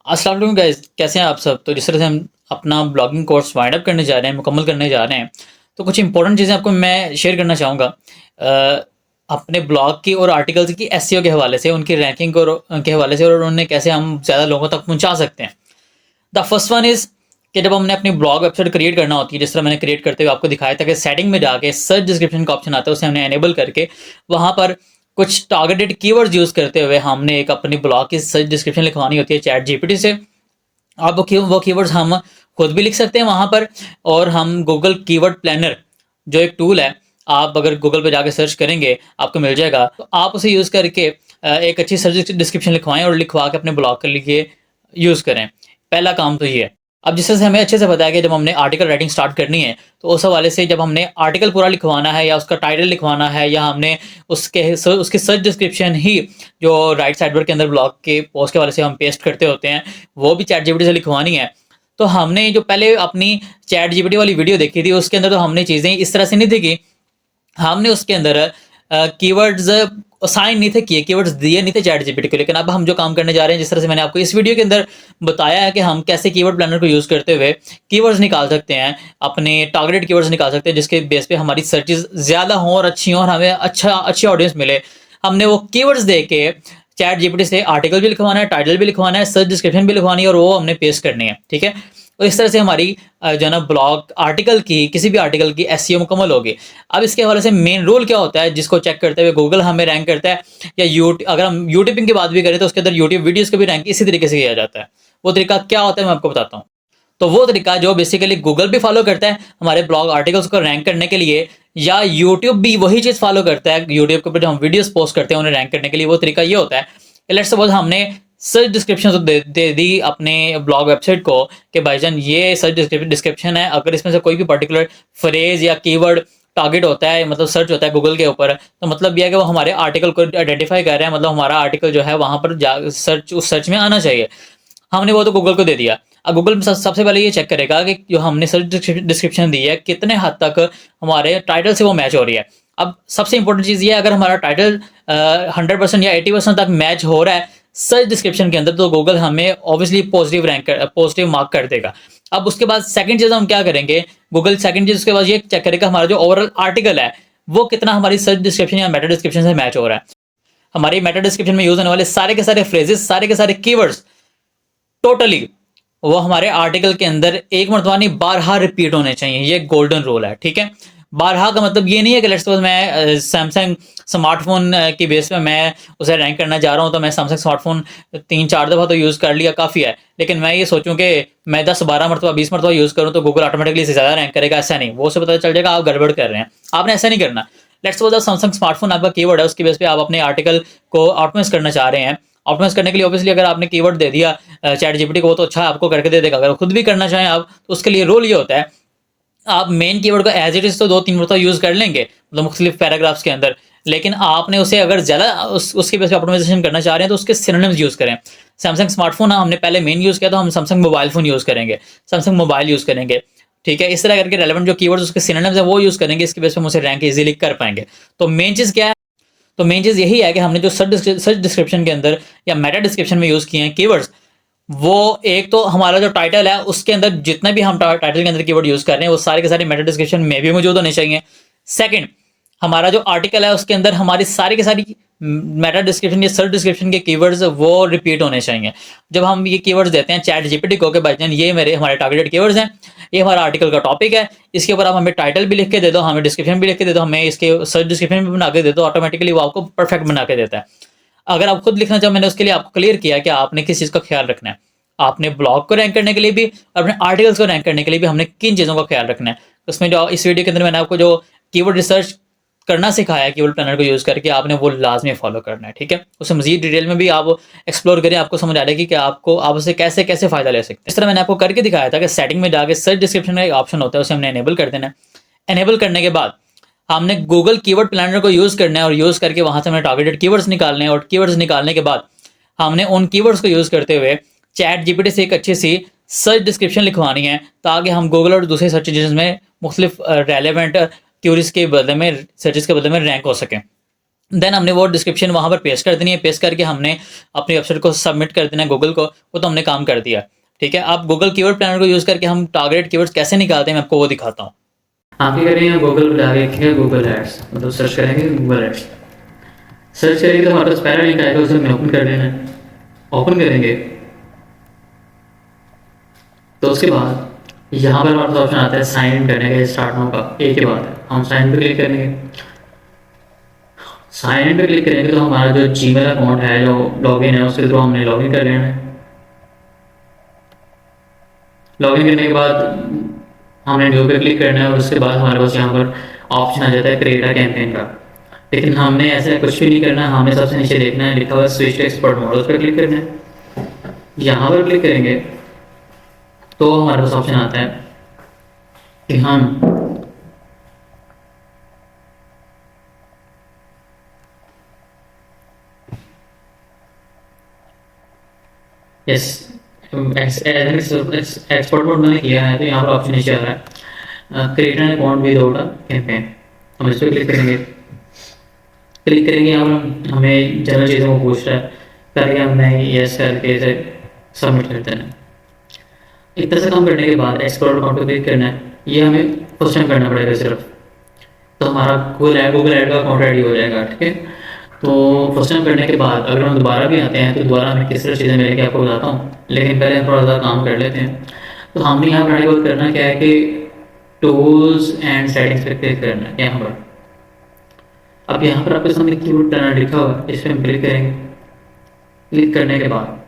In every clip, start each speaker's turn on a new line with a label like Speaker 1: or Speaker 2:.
Speaker 1: अस्सलाम वालेकुम गाइस, कैसे हैं आप सब। तो जिस तरह से हम अपना ब्लॉगिंग कोर्स वाइंड अप करने जा रहे हैं, मुकम्मल करने जा रहे हैं, तो कुछ इंपॉर्टेंट चीज़ें आपको मैं शेयर करना चाहूँगा अपने ब्लॉग की और आर्टिकल्स की एसईओ के हवाले से, उनकी रैंकिंग और के हवाले से, और उन्हें कैसे हम ज़्यादा लोगों तक पहुँचा सकते हैं। द फर्स्ट वन इज़ कि जब हमने अपनी ब्लॉग वेबसाइट क्रिएट करना होती है, जिस तरह मैंने क्रिएट करते हुए आपको दिखाया था कि सेटिंग में जाके सर्च डिस्क्रिप्शन का ऑप्शन आता है, उसे हमने एनेबल करके वहाँ पर कुछ टारगेटेड कीवर्ड्स यूज़ करते हुए हमने एक अपनी ब्लॉग की सर्च डिस्क्रिप्शन लिखवानी होती है चैट जीपीटी से। आप वो कीवर्ड्स हम खुद भी लिख सकते हैं वहाँ पर, और हम गूगल कीवर्ड प्लानर जो एक टूल है, आप अगर गूगल पे जाके सर्च करेंगे आपको मिल जाएगा, तो आप उसे यूज़ करके एक अच्छी सर्च डिस्क्रिप्शन लिखवाएं और लिखवा के अपने ब्लॉग के लिए यूज़ करें। पहला काम तो ये है। अब जिस तरह से हमें अच्छे से पता है कि जब हमने आर्टिकल राइटिंग स्टार्ट करनी है, तो उस हवाले से जब हमने आर्टिकल पूरा लिखवाना है या उसका टाइटल लिखवाना है, या हमने उसकी सर्च डिस्क्रिप्शन ही जो राइट साइड बार के अंदर ब्लॉग के पोस्ट के वाले से हम पेस्ट करते होते हैं, वो भी चैट जीपीटी से लिखवानी है। तो हमने जो पहले अपनी चैट जीपीटी वाली वीडियो देखी थी, उसके अंदर तो हमने चीज़ें इस तरह से नहीं देखी। हमने उसके अंदर कीवर्ड्स असाइन नहीं थे किए, कीवर्ड्स दिए नहीं थे चैट जीपीटी को। लेकिन अब हम जो काम करने जा रहे हैं, जिस तरह से मैंने आपको इस वीडियो के अंदर बताया है कि हम कैसे कीवर्ड प्लानर को यूज़ करते हुए कीवर्ड्स निकाल सकते हैं, अपने टारगेटेड कीवर्ड्स निकाल सकते हैं, जिसके बेस पे हमारी सर्चेज ज़्यादा हों और अच्छी हों और हमें अच्छी ऑडियंस मिले। हमने वो कीवर्ड्स दे के चैट जीपीटी से आर्टिकल भी लिखवाना है, टाइटल भी लिखवाना है, सर्च डिस्क्रिप्शन भी लिखवानी है, और वो हमने पेस्ट करनी है। ठीक है। और इस तरह से हमारी जो है ना ब्लॉग आर्टिकल की, किसी भी आर्टिकल की एसईओ मुकम्मल होगी। अब इसके हवाले से मेन रूल क्या होता है जिसको चेक करते हुए गूगल हमें रैंक करता है, या अगर हम यूट्यूबिंग की बात भी करें तो उसके अंदर यूट्यूब वीडियोस को भी रैंक इसी तरीके से किया जाता है। वो तरीका क्या होता है मैं आपको बताता हूँ। तो वो तरीका जो बेसिकली गूगल भी फॉलो करता है हमारे ब्लॉग आर्टिकल्स को रैंक करने के लिए, या यूट्यूब भी वही चीज़ फॉलो करता है यूट्यूब के ऊपर जो हम वीडियोस पोस्ट करते हैं उन्हें रैंक करने के लिए। वो तरीका ये होता है कि लेट्स सपोज हमने सर्च डिस्क्रिप्शन तो दे दी अपने ब्लॉग वेबसाइट को कि भाईजान ये सर्च डिस्क्रिप्शन है, अगर इसमें से कोई भी पर्टिकुलर फ्रेज या कीवर्ड टारगेट होता है, मतलब सर्च होता है गूगल के ऊपर, तो मतलब यह है कि वो हमारे आर्टिकल को आइडेंटिफाई कर रहे हैं, मतलब हमारा आर्टिकल जो है वहां पर उस सर्च में आना चाहिए। हमने वो तो गूगल को दे दिया। अब गूगल सबसे पहले ये चेक करेगा कि जो हमने सर्च डिस्क्रिप्शन दी है कितने हद तक हमारे टाइटल से वो मैच हो रही है। अब सबसे इंपॉर्टेंट चीज़ ये है, अगर हमारा टाइटल 100% या 80% तक मैच हो रहा है सर्च डिस्क्रिप्शन के अंदर, तो गूगल हमें ऑब्वियसली पॉजिटिव मार्क कर देगा। अब उसके बाद सेकंड चीज़ हम क्या करेंगे, गूगल सेकंड चीज़ उसके बाद ये चेक करेगा हमारा जो ओवरऑल आर्टिकल है वो कितना हमारी सर्च डिस्क्रिप्शन या मेटा डिस्क्रिप्शन से मैच हो रहा है। हमारी मेटा डिस्क्रिप्शन में यूज होने वाले सारे के सारे फ्रेजेस, सारे के सारे कीवर्ड्स टोटली वो हमारे आर्टिकल के अंदर एक मरतबा नहीं बारहा रिपीट होने चाहिए। ये गोल्डन रूल है। ठीक है। बारहा का मतलब ये नहीं है कि लेट्स सपोज मैं सैमसंग स्मार्टफोन की बेस पे मैं उसे रैंक करना जा रहा हूँ, तो मैं सैमसंग स्मार्टफोन 3-4 दफ़ा तो यूज़ कर लिया काफ़ी है, लेकिन मैं ये सोचूं कि मैं 10-12 मरतबा 20 मरतबा यूज़ करूँ तो गूगल ऑटोमेटिकली इसे ज़्यादा रैंक करेगा। ऐसा नहीं, वो उसे पता चल जाएगा आप गड़बड़ कर रहे हैं। आपने ऐसा नहीं करना। लेट्स सपोज सैमसंग स्मार्टफोन आपका कीवर्ड है, उसकी बेस पे आप अपने आर्टिकल को ऑप्टिमाइज करना चाह रहे हैं। ऑप्टिमाइज करने के लिए ऑब्वियसली अगर आपने कीवर्ड दे दिया चैट जीपीटी को, वो तो अच्छा आपको करके दे देगा। अगर खुद भी करना चाहें आप, तो उसके लिए रूल ये होता है, आप मेन कीवर्ड को एज इट इज तो 2-3 मरतबा यूज कर लेंगे, मतलब मुख्तलिफ पैराग्राफ्स के अंदर, लेकिन आपने उसे अगर ज़्यादा उसके बेस पे ऑप्टिमाइजेशन करना चाह रहे हैं तो उसके सिनोनिम्स यूज़ करें। सैमसंग स्मार्टफोन हमने पहले मेन यूज़ किया, तो हम सैमसंग मोबाइल फ़ोन यूज़ करेंगे, सैमसंग मोबाइल यूज़ करेंगे। ठीक है। इस तरह करके रेलेवेंट जो कीवर्ड्स उसके सिनोनिम्स है वो यूज़ करेंगे, इसके बेस पे हम उसे रैंक इजीली कर पाएंगे। तो मेन चीज़ क्या है, तो मेन चीज़ यही है कि हमने जो सर्च डिस्क्रिप्शन के अंदर या मेटा डिस्क्रिप्शन में यूज़ किए हैं कीवर्ड्स, वो एक तो हमारा जो टाइटल है उसके अंदर जितने भी हम टाइटल के अंदर कीवर्ड यूज कर रहे हैं वो सारे के सारे मेटा डिस्क्रिप्शन में भी मौजूद होने चाहिए। सेकंड, हमारा जो आर्टिकल है उसके अंदर हमारी सारी के सारी मेटा डिस्क्रिप्शन या सर्च डिस्क्रिप्शन के कीवर्ड्स वो रिपीट होने चाहिए। जब हम ये कीवर्ड्स देते हैं चैट जीपीटी को कि भाईजान ये हमारे टारगेटेड कीवर्ड्स हैं, ये हमारा आर्टिकल का टॉपिक है, इसके ऊपर आप हमें टाइटल भी लिख के दे दो, हमें डिस्क्रिप्शन भी लिख के दे दो, हमें इसके सर्च डिस्क्रिप्शन भी बना के दे दो, ऑटोमेटिकली वो आपको परफेक्ट बना के देता है। अगर आप खुद लिखना चाहो, मैंने उसके लिए आपको क्लियर किया कि आपने किस चीज़ का ख्याल रखना है। आपने ब्लॉग को रैंक करने के लिए भी और अपने आर्टिकल्स को रैंक करने के लिए भी हमने किन चीज़ों का ख्याल रखना है। उसमें जो इस वीडियो के अंदर मैंने आपको जो कीवर्ड रिसर्च करना सिखाया है कीवर्ड प्लानर को यूज़ करके, आपने वो लाजमी फॉलो करना है। ठीक है। उससे मजीद डिटेल में भी आप एक्सप्लोर करें, आपको समझ आ जाएगी कि आप उससे कैसे कैसे फ़ायदा ले सकते हैं। इस तरह मैंने आपको करके दिखाया था कि सेटिंग में जाके सर्च डिस्क्रिप्शन का एक ऑप्शन होता है, उसे हमने एनेबल कर देना है। एनेबल करने के बाद हमने गूगल कीवर्ड प्लानर को यूज़ करना है, और यूज़ करके वहाँ से हमने टारगेटेड कीवर्ड्स निकालने हैं, और कीवर्ड्स निकालने के बाद हमने उन कीवर्ड्स को यूज़ करते हुए चैट जीपीटी से एक अच्छी सी सर्च डिस्क्रिप्शन लिखवानी है, ताकि हम गूगल और दूसरे सर्च इंजन में मुख्तलिफ रेलेवेंट क्यूरीज के बदले में सर्चेस के बदले में रैंक हो सकें। देन हमने वो डिस्क्रिप्शन वहाँ पर पेस्ट कर देनी है। पेस्ट करके हमने अपनी वेबसाइट को सबमिट कर देना है गूगल को। वो तो हमने काम कर दिया, ठीक है। अब गूगल कीवर्ड प्लानर को यूज़ करके हम टारगेट कीवर्ड्स कैसे निकालते हैं, मैं आपको वो दिखाता हूँ। आप क्या करेंगे, गूगल पर जाके गूगल एड्स मतलब सर्च करेंगे, गूगल एड्स सर्च करेंगे तो हमारे पास पहला लिंक आएगा, उसे हमें ओपन कर देना है। ओपन करेंगे तो उसके बाद यहाँ पर हमारे पास ऑप्शन आता है साइन इन करने का, स्टार्ट नाउ का। एक ही बात है, हम साइन इन पर क्लिक करेंगे। साइन इन पे क्लिक करेंगे तो हमारा जो जीमेल अकाउंट है, जो लॉगिन है, उसके थ्रू हमने लॉगिन कर लेना है। लॉगिन करने के बाद हमने न्यू पे क्लिक करना है और उसके बाद हमारे पास यहाँ पर ऑप्शन आ जाता है क्रिएट अ कैंपेन का। लेकिन हमने ऐसा कुछ भी नहीं करना, हमें सबसे नीचे देखना है लिखा हुआ स्विच टू एक्सपोर्ट मोड, उस पर क्लिक करना है। यहाँ पर क्लिक करेंगे तो हमारे पास ऑप्शन आता है कि हम यस एक्सपोर्ट मोड मैंने किया है, तो यहाँ पर ऑप्शन नीचे आ रहा है create an account without a campaign. हम इस पर क्लिक करेंगे। क्लिक करेंगे यहाँ पर हमें जनरल चीज़ों को पूछ रहा है, करके हमने यस करके इसे सबमिट कर देना है। इतना सा काम करने के बाद एक्सप्लोर अकाउंट पर क्लिक करना है। ये हमें फर्स्ट टाइम करना पड़ेगा सिर्फ, तो हमारा गूगल ऐड का अकाउंट रेडी हो जाएगा, ठीक है। तो फर्स्ट टाइम करने के बाद अगर हम दोबारा भी आते हैं तो दोबारा हमें किस तरह चीज़ें मिलेंगी आपको बताता हूँ, लेकिन पहले हम थोड़ा सा काम कर लेते हैं। तो हमने यहाँ पर रेडी करना क्या है कि टूल्स एंड सेटिंग्स पे क्लिक करना है यहाँ पर। अब यहाँ पर आपके सामने कीवर्ड प्लानर लिखा हुआ है, इस पर हम क्लिक करेंगे। क्लिक करने के बाद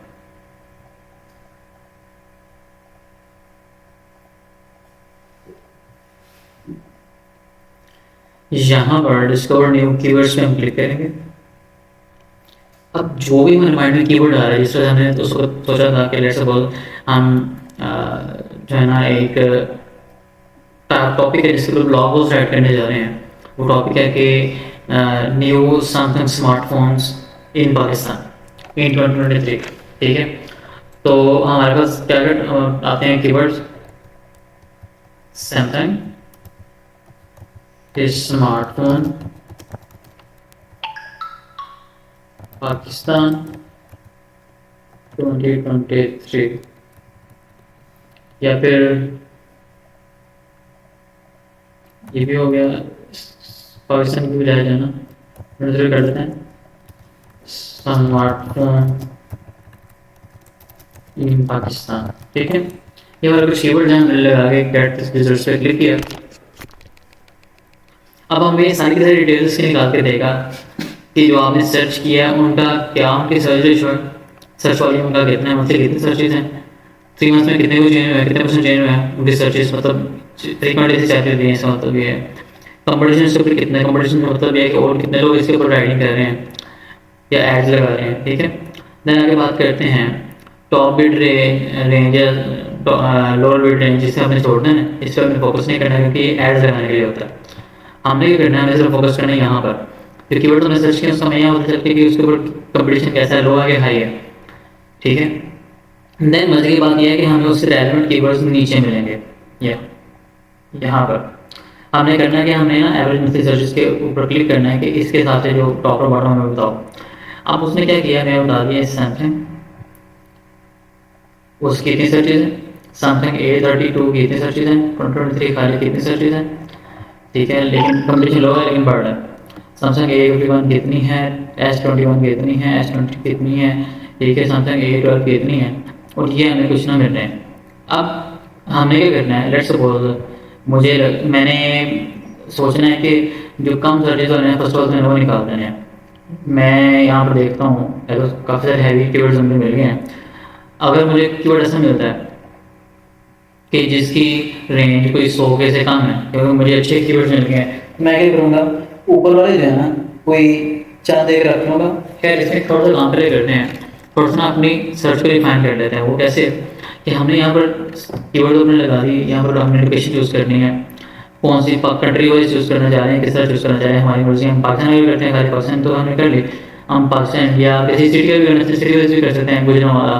Speaker 1: यहाँ पर डिस्कवर न्यू कीवर्ड्स पे हम क्लिक करेंगे। अब जो भी हमारे माइंड में कीवर्ड आ रहा है, जिस तरह हमने तो सोचा था कि लेट्स सपोज हम जो है ना एक टॉपिक है जिसके ऊपर ब्लॉग पोस्ट राइट करने जा रहे हैं। वो टॉपिक है कि new Samsung smartphones in Pakistan in 2023, ठीक है। तो हमारे पास क्या आते हैं कीवर्ड्स, सैमसंग स्मार्टफोन पाकिस्तान 2023, या फिर ये भी हो गया पाकिस्तान की बजाय जाना, नजर कर लेते हैं स्मार्टफोन इन पाकिस्तान, ठीक है। ये वाला कुछ कीवर्ड है, मैंने लगा के गेट रिजल्ट्स पे क्लिक किया। अब हमें ये सारी की सारी डिटेल्स निकाल के देगा कि जो आपने सर्च किया है उनका क्या, उनकी सर्च रेशो, सर्च वॉल्यूम उनका कितना है, मतलब कितने सर्चेज हैं 3 मंथ्स में, कितने को चेंज हुआ है, कितने परसेंट चेंज हुआ है उनकी सर्चेज, मतलब 3.8 से दिए, इसका मतलब ये है। कंपटीशन इसके ऊपर कितना है, कंपटीशन का मतलब ये है कि और कितने लोग इसके ऊपर राइडिंग कर रहे हैं या एड्स लगा रहे हैं, ठीक है। देन आगे बात करते हैं टॉप बिड रेंज या लोअर बिड रेंज, जिसे हमने छोड़ना है, इस पर हमें फोकस नहीं करना है क्योंकि एड्स लगाने के लिए होता है। हमने ये करना है, हमें सिर्फ फोकस करना है यहाँ पर, फिर कीवर्ड हमने सर्च किया उसका हमें यहाँ पता चलती है कि उसके ऊपर कंपटीशन कैसा है, लो है कि हाई है, ठीक है। देन मजे की बात यह है कि हमें उससे रेलेवेंट कीवर्ड्स नीचे मिलेंगे। यहाँ पर हमने करना है कि हमने ना एवरेज मंथली सर्चेस के ऊपर क्लिक करना है कि इसके हिसाब से जो टॉप और बॉटम हमें बताओ। अब उसने क्या किया, मैं बता दिया सैमसंग, उसकी कितनी सर्चेज है, सैमसंग A32 की कितनी सर्चेज है, 2023 खाली कितनी सर्चेज है, ठीक है। लेकिन कंपटीशन लो है लेकिन बढ़ रहा है। सैमसंग A51 कितनी है, S21 कितनी है, S20 कितनी है, ठीक है। सैमसंग A12 कितनी है, और ये हमें कुछ ना मिल रहे हैं। अब हमें क्या करना है, लेट्स सपोज मैंने सोचना है कि जो कम सर्चेज हो रहे हैं फर्स्ट ऑफ ऑल वो निकाल देने हैं। मैं यहाँ पर देखता हूँ तो काफ़ी सारे हैवी कीवर्ड्स मुझे मिल गए हैं। अगर मुझे कीवर्ड ऐसा मिलता है कि जिसकी रेंज कोई 100 के से कम है, क्योंकि मुझे अच्छे कीवर्ड्स मिल गए हैं, मैं क्या करूँगा, ऊपर वाले जो है ना कोई चांद देख रख लूँगा। खैर इसमें थोड़ा सा काम पहले करते हैं, थोड़ा सा अपनी सर्च को रिफाइन कर लेते हैं। वो कैसे कि हमने यहाँ पर कीवर्ड हमने लगा दी, यहाँ पर हमने लोकेशन चूज़ करनी है, कौन सी कंट्री वाइज चूज़ करना चाह रहे हैं, किस तरह चूज़ करना चाह रहे हैं, हमारी मर्जी। हम पाकिस्तान भी करते हैं, खाली पाकिस्तान तो हमने कर ली, हम पाकिस्तान या किसी सिटी का भी करना चाहिए, सिटी वाइज भी कर सकते हैं, गुजरांवाला,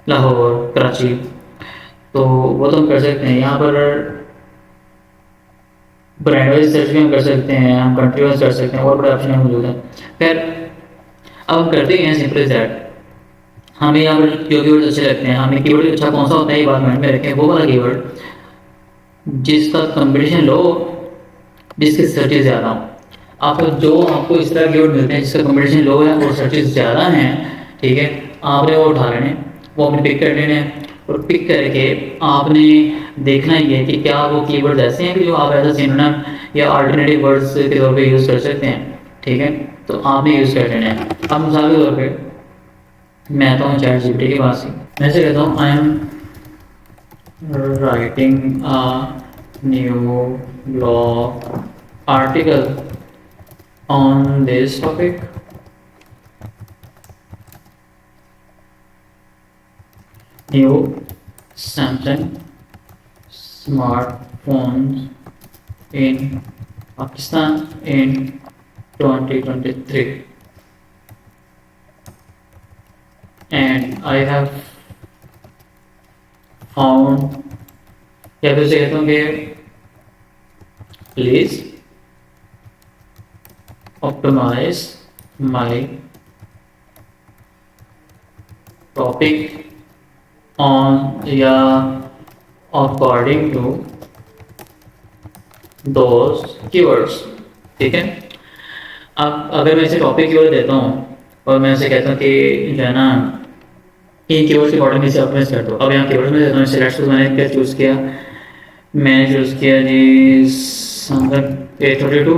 Speaker 1: लाहौर, कराची, तो वो तो हम कर सकते हैं। यहाँ पर ब्रांड वाइज सर्च भी हम कर सकते हैं, हम कंट्री वाइज कर सकते हैं, और बड़े ऑप्शन मौजूद है। खैर अब हम करते हैं सिंपल इज दैट, हमें यहाँ पर जो कीवर्ड अच्छे लगते हैं, हमें कीवर्ड अच्छा कौन सा होता है ये बात माइंड में रखें, वो वाला कीवर्ड जिसका कंपटीशन लो, जिसकी सर्चेज ज़्यादा हो। आप जो आपको इस तरह कीवर्ड मिलते हैं जिसका कंपटीशन लो है और सर्चेज ज़्यादा हैं, ठीक है, आपने वो उठा लेने, वो अपने पिक कर लेने, और पिक करके आपने देखना ही है कि क्या वो कीवर्ड्स ऐसे हैं कि जो आप एज अ सिनोनिम या अल्टरनेटिव वर्ड्स के तौर पे यूज़ कर सकते हैं, ठीक है, तो आपने यूज़ कर लेना है। अब मिसाल के तौर पे मैं आता हूँ चैट जीपीटी के पास ही, मैं से कहता हूँ I am writing a new blog article on this topic. New Samsung smartphones in Pakistan in 2023, and I have found, या फिर से कहता हूँ कि please optimise my topic on या अकॉर्डिंग टू दोज कीवर्ड्स, ठीक है। अब अगर मैं इसे टॉपिक कीवर्ड देता हूँ और मैं इसे कहता हूँ कि जो है ना इन कीवर्ड्स के अकॉर्डिंग इसे ऑप्टिमाइज कर दो। अब यहाँ कीवर्ड्स में देता हूँ, सिलेक्ट मैंने क्या चूज़ किया, मैंने चूज़ किया जी Samsung A32,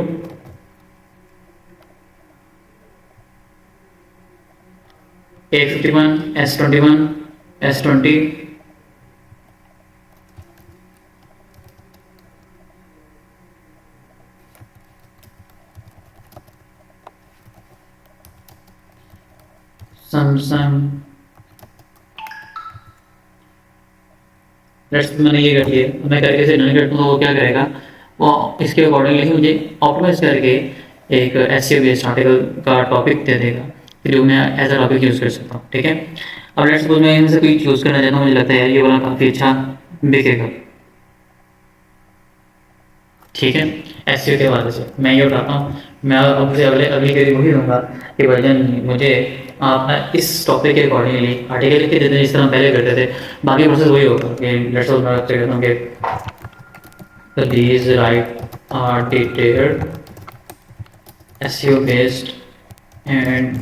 Speaker 1: A51, S21, S20, Samsung, let's मैंने ये कर दिया, मैं करके इसे रन करता हूँ तो वो क्या करेगा, वो इसके अकॉर्डिंगली मुझे ऑप्टिमाइज करके एक SEO बेस्ड आर्टिकल का टॉपिक दे देगा जो मैं एज अ टॉपिक यूज़ कर सकता हूँ, ठीक है। अब लेट्स सपोज मैं इनमें से कोई चूज़ करना चाहता हूँ, मुझे लगता है यार ये वाला काफ़ी अच्छा बिकेगा, ठीक है, SEO के हवाले से मैं ये उठाता हूँ, मैं अब से अगली करी वही दूंगा कि भाईजान मुझे आप इस टॉपिक के अकॉर्डिंगली आर्टिकल लिख के देते हैं जिस तरह पहले करते थे, बाकी प्रोसेस वही होगा कि लेट्स सपोज मैं आपसे कहता हूँ कि please right detailed SEO based and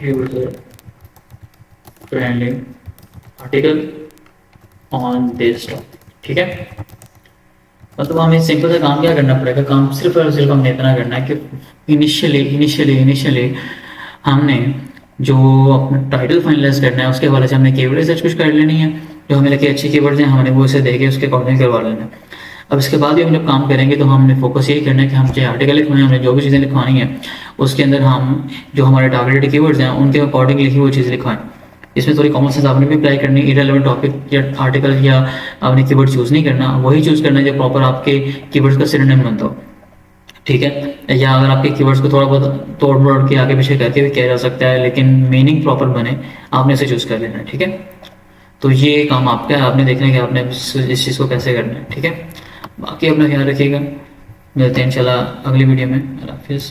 Speaker 1: user friendly article on this topic, ठीक है। मतलब हमें सिंपल सा काम क्या करना पड़ेगा, काम सिर्फ और सिर्फ हमने इतना करना है कि इनिशियली हमने जो अपना टाइटल फाइनलाइज करना है उसके हवाले से हमने कीवर्ड रिसर्च कुछ कर लेनी है, जो हमें लगे अच्छी कीवर्ड्स हैं हमने वो इसे देखे उसके अकॉर्डिंग करवा लेना है। अब इसके बाद भी हम जब काम करेंगे तो हमने फोकस यही करना है कि हम चाहे आर्टिकल लिखवाएं, हमने जो भी चीज़ें लिखवानी है उसके अंदर हम जो हमारे टारगेटेड कीवर्ड्स हैं उनके अकॉर्डिंगली ही वो चीज़ लिखवाएं। इसमें थोड़ी कॉमन सेंस आपने भी अप्लाई करनी, इरेलेवेंट टॉपिक या आर्टिकल या आपने कीवर्ड चूज़ नहीं करना, वही चूज़ करना जो प्रॉपर आपके कीवर्ड्स का सिनोनिम बनता हो, ठीक है। या अगर आपके कीवर्ड्स को थोड़ा बहुत तोड़ मोड़ के आगे पीछे करके भी किया जा सकता है लेकिन मीनिंग प्रॉपर बने, आपने इसे चूज़ कर लेना है, ठीक है। तो ये काम आपका है, आपने देखना है कि आपने इस चीज़ को कैसे करना है, ठीक है। बाकी अपना ख्याल रखिएगा, मिलते हैं इंशाल्लाह अगली वीडियो में। अल्लाह हाफिज़।